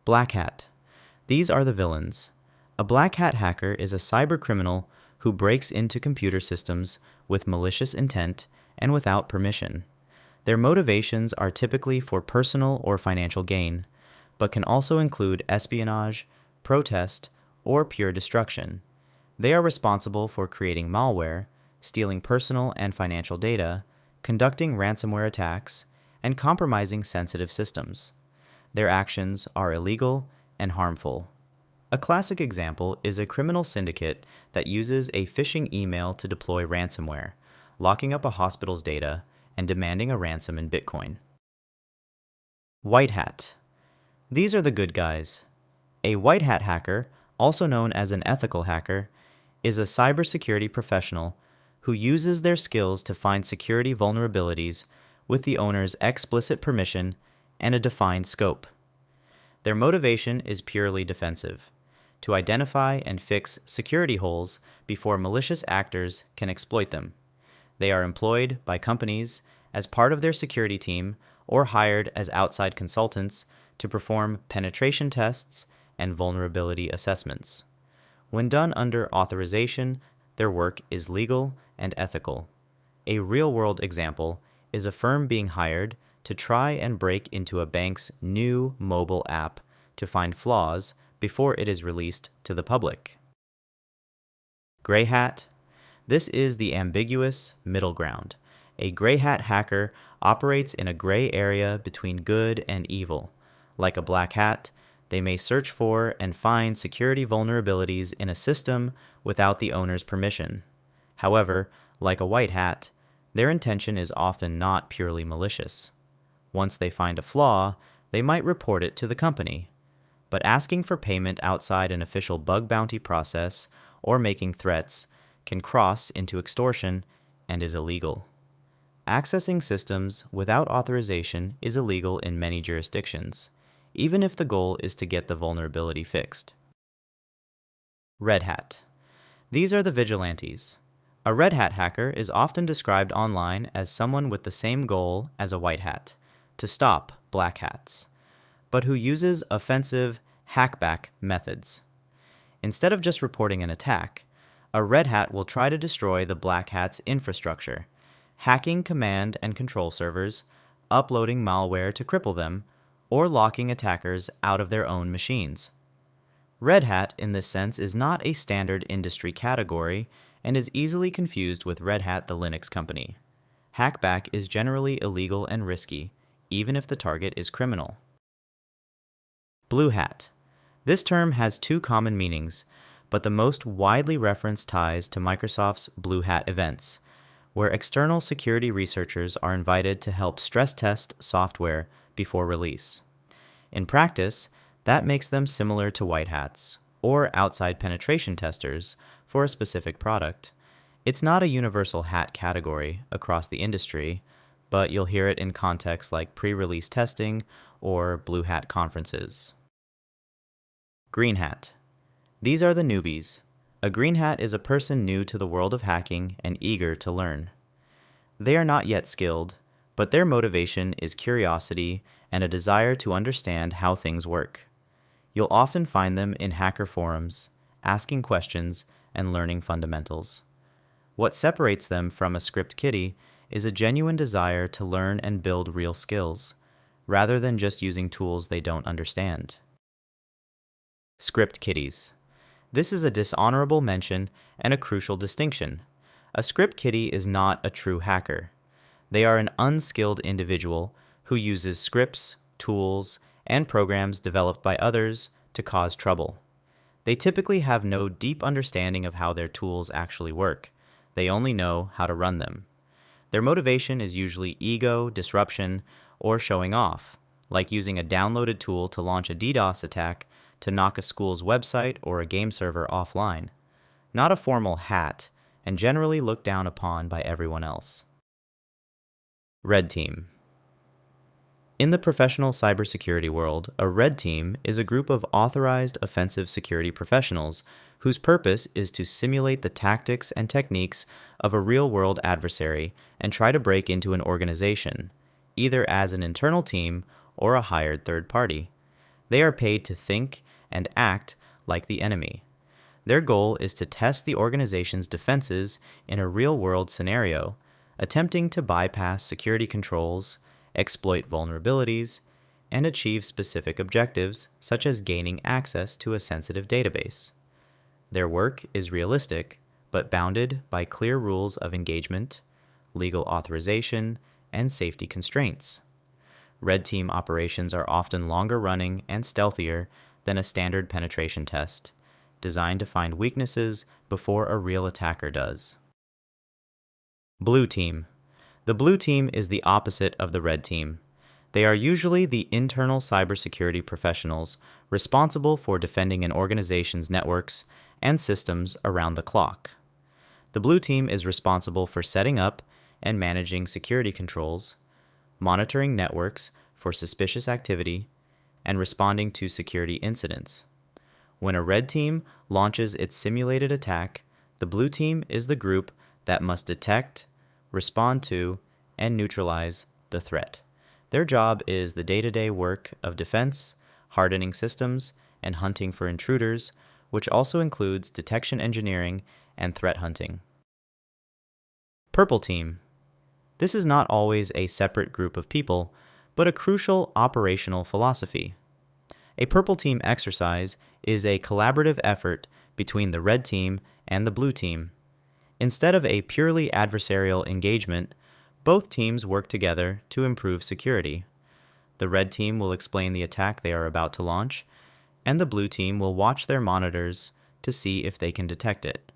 Black hat. These are the villains. A black hat hacker is a cyber criminal who breaks into computer systems with malicious intent and without permission. Their motivations are typically for personal or financial gain, but can also include espionage, protest, or pure destruction. They are responsible for creating malware, stealing personal and financial data, conducting ransomware attacks, and compromising sensitive systems. Their actions are illegal and harmful. A classic example is a criminal syndicate that uses a phishing email to deploy ransomware, locking up a hospital's data and demanding a ransom in Bitcoin. White hat. These are the good guys. A white hat hacker, also known as an ethical hacker, is a cybersecurity professional who uses their skills to find security vulnerabilities with the owner's explicit permission and a defined scope. Their motivation is purely defensive, to identify and fix security holes before malicious actors can exploit them. They are employed by companies as part of their security team or hired as outside consultants to perform penetration tests and vulnerability assessments. When done under authorization, their work is legal and ethical. A real-world example is a firm being hired to try and break into a bank's new mobile app to find flaws before it is released to the public. Gray hat. This is the ambiguous middle ground. A gray hat hacker operates in a gray area between good and evil. Like a black hat, they may search for and find security vulnerabilities in a system without the owner's permission. However, like a white hat, their intention is often not purely malicious. Once they find a flaw, they might report it to the company. But asking for payment outside an official bug bounty process or making threats can cross into extortion and is illegal. Accessing systems without authorization is illegal in many jurisdictions, even if the goal is to get the vulnerability fixed. Red hat. These are the vigilantes. A red hat hacker is often described online as someone with the same goal as a white hat, to stop black hats, but who uses offensive hackback methods. Instead of just reporting an attack, a red hat will try to destroy the black hat's infrastructure, hacking command and control servers, uploading malware to cripple them, or locking attackers out of their own machines. Red hat, in this sense, is not a standard industry category and is easily confused with Red Hat the Linux company. Hackback is generally illegal and risky, even if the target is criminal. Blue hat. This term has two common meanings, but the most widely referenced ties to Microsoft's Blue Hat events, where external security researchers are invited to help stress test software before release. In practice, that makes them similar to white hats, or outside penetration testers, for a specific product. It's not a universal hat category across the industry, but you'll hear it in contexts like pre-release testing or Blue Hat conferences. Green hat. These are the newbies. A green hat is a person new to the world of hacking and eager to learn. They are not yet skilled, but their motivation is curiosity and a desire to understand how things work. You'll often find them in hacker forums, asking questions and learning fundamentals. What separates them from a script kiddie is a genuine desire to learn and build real skills, rather than just using tools they don't understand. Script kiddies. This is a dishonorable mention and a crucial distinction. A script kiddie is not a true hacker. They are an unskilled individual who uses scripts, tools, and programs developed by others to cause trouble. They typically have no deep understanding of how their tools actually work. They only know how to run them. Their motivation is usually ego, disruption, or showing off, like using a downloaded tool to launch a DDoS attack to knock a school's website or a game server offline. Not a formal hat, and generally looked down upon by everyone else. Red team. In the professional cybersecurity world, a red team is a group of authorized offensive security professionals whose purpose is to simulate the tactics and techniques of a real-world adversary and try to break into an organization, either as an internal team or a hired third party. They are paid to think and act like the enemy. Their goal is to test the organization's defenses in a real-world scenario, attempting to bypass security controls, exploit vulnerabilities, and achieve specific objectives, such as gaining access to a sensitive database. Their work is realistic, but bounded by clear rules of engagement, legal authorization, and safety constraints. Red team operations are often longer running and stealthier than a standard penetration test, designed to find weaknesses before a real attacker does. Blue team. The blue team is the opposite of the red team. They are usually the internal cybersecurity professionals responsible for defending an organization's networks and systems around the clock. The blue team is responsible for setting up and managing security controls, monitoring networks for suspicious activity, and responding to security incidents. When a red team launches its simulated attack, the blue team is the group that must detect, respond to, and neutralize the threat. Their job is the day-to-day work of defense, hardening systems, and hunting for intruders, which also includes detection engineering and threat hunting. Purple team. This is not always a separate group of people, but a crucial operational philosophy. A purple team exercise is a collaborative effort between the red team and the blue team. Instead of a purely adversarial engagement, both teams work together to improve security. The red team will explain the attack they are about to launch, and the blue team will watch their monitors to see if they can detect it.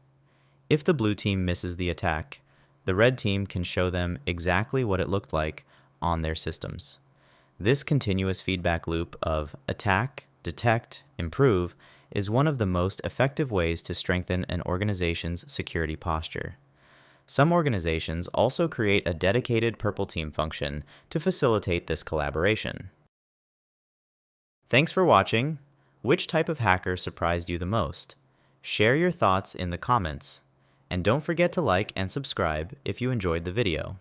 If the blue team misses the attack, the red team can show them exactly what it looked like on their systems. This continuous feedback loop of attack, detect, improve is one of the most effective ways to strengthen an organization's security posture. Some organizations also create a dedicated purple team function to facilitate this collaboration. Thanks for watching. Which type of hacker surprised you the most? Share your thoughts in the comments. And don't forget to like and subscribe if you enjoyed the video.